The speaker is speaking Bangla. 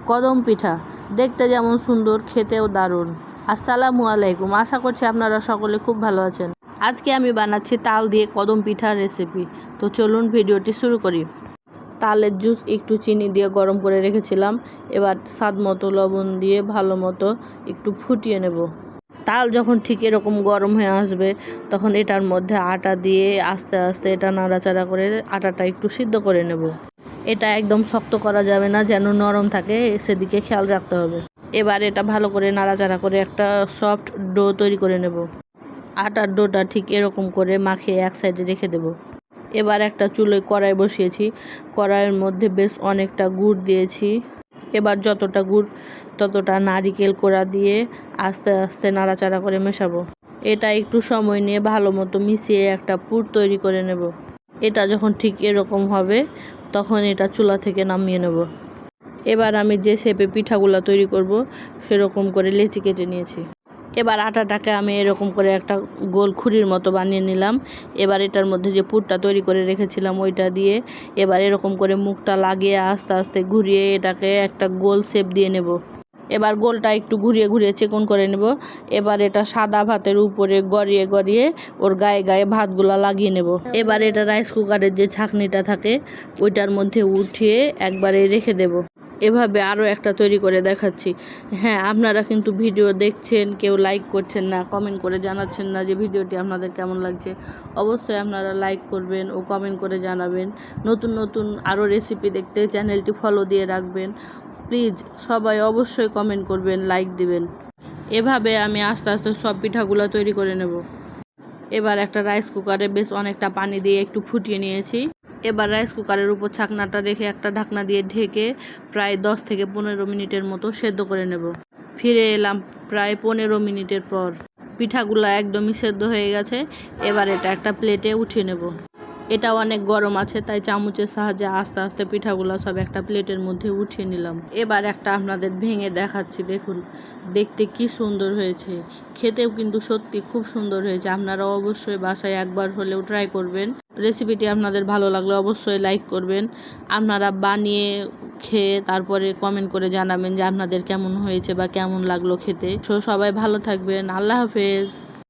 কদম পিঠা দেখতে যেমন সুন্দর, খেতেও দারুণ। আসসালামু আলাইকুম, আশা করছি আপনারা সকলে খুব ভালো আছেন। আজকে আমি বানাচ্ছি তাল দিয়ে কদম পিঠার রেসিপি। তো চলুন ভিডিওটি শুরু করি। তালের জুস একটু চিনি দিয়ে গরম করে রেখেছিলাম। এবার স্বাদ মতো লবণ দিয়ে ভালো মতো একটু ফুটিয়ে নেব। তাল যখন ঠিক এরকম গরম হয়ে আসবে তখন এটার মধ্যে আটা দিয়ে আস্তে আস্তে এটা নাড়াচাড়া করে আটাটা একটু সিদ্ধ করে নেব। এটা একদম শক্ত করা যাবে না, যেন নরম থাকে সেদিকে খেয়াল রাখতে হবে। এবার এটা ভালো করে নাড়াচাড়া করে একটা সফট ডো তৈরি করে নেব। আটার ডোটা ঠিক এরকম করে মাখিয়ে এক সাইডে রেখে দেব। এবার একটা চুলোয় কড়াই বসিয়েছি। কড়াইয়ের মধ্যে বেশ অনেকটা গুড় দিয়েছি। এবার যতটা গুড় ততটা নারিকেল কোড়া দিয়ে আস্তে আস্তে নাড়াচাড়া করে মেশাবো। এটা একটু সময় নিয়ে ভালো মতো মিশিয়ে একটা পুর তৈরি করে নেব। এটা যখন ঠিক এরকম হবে তখন এটা চুলা থেকে নামিয়ে নেব। এবার আমি যে শেপে পিঠাগুলো তৈরি করব সেরকম করে লেচি কেটে নিয়েছি। এবার আটাটাকে আমি এরকম করে একটা গোল খুরির মতো বানিয়ে নিলাম। এবার এটার মধ্যে যে পুরটা তৈরি করে রেখেছিলাম ওইটা দিয়ে এবার এরকম করে মুখটা লাগিয়ে আস্তে আস্তে ঘুরিয়ে এটাকে একটা গোল শেপ দিয়ে নেব। এবার গোলটা একটু ঘুরিয়ে ঘুরিয়ে চিকন করে নেব। এবার এটা সাদা ভাতের উপরে গড়িয়ে গড়িয়ে ওর গায়ে গায়ে ভাতগুলা লাগিয়ে নেব। এবার এটা রাইস কুকারের যে ছাঁকনিটা থাকে ওইটার মধ্যে উঠিয়ে একবারে রেখে দেব। এভাবে আরও একটা তৈরি করে দেখাচ্ছি। হ্যাঁ, আপনারা কিন্তু ভিডিও দেখছেন, কেউ লাইক করছেন না, কমেন্ট করে জানাচ্ছেন না যে ভিডিওটি আপনাদের কেমন লাগছে। অবশ্যই আপনারা লাইক করবেন ও কমেন্ট করে জানাবেন। নতুন নতুন আরও রেসিপি দেখতে চ্যানেলটি ফলো দিয়ে রাখবেন। প্লিজ সবাই অবশ্যই কমেন্ট করবেন, লাইক দিবেন। এভাবে আমি আস্তে আস্তে সব পিঠাগুলো তৈরি করে নেব। এবার একটা রাইস কুকারে বেশ অনেকটা পানি দিয়ে একটু ফুটিয়ে নিয়েছি। এবার রাইস কুকারের উপর ছাকনাটা রেখে একটা ঢাকনা দিয়ে ঢেকে প্রায় 10 থেকে 15 মিনিটের মতো সেদ্ধ করে নেব। ফিরে এলাম প্রায় 15 মিনিটের পর। পিঠাগুলো একদমই সেদ্ধ হয়ে গেছে। এবার এটা একটা প্লেটে উঠিয়ে নেব। এটা অনেক গরম আছে, তাই চামচের সাহায্যে আস্তে আস্তে পিঠাগুলো সব একটা প্লেটের মধ্যে উঠিয়ে নিলাম। এবার একটা আপনাদের ভেঙে দেখাচ্ছি, দেখুন দেখতে কি সুন্দর হয়েছে, খেতেও কিন্তু সত্যি খুব সুন্দর হয়েছে। আপনারা অবশ্যই বাসায় একবার হলেও ট্রাই করবেন। রেসিপিটি আপনাদের ভালো লাগলে অবশ্যই লাইক করবেন। আপনারা বানিয়ে খেয়ে তারপরে কমেন্ট করে জানাবেন যে আপনাদের কেমন হয়েছে বা কেমন লাগলো খেতে। সবাই ভালো থাকবেন। আল্লাহ হাফেজ।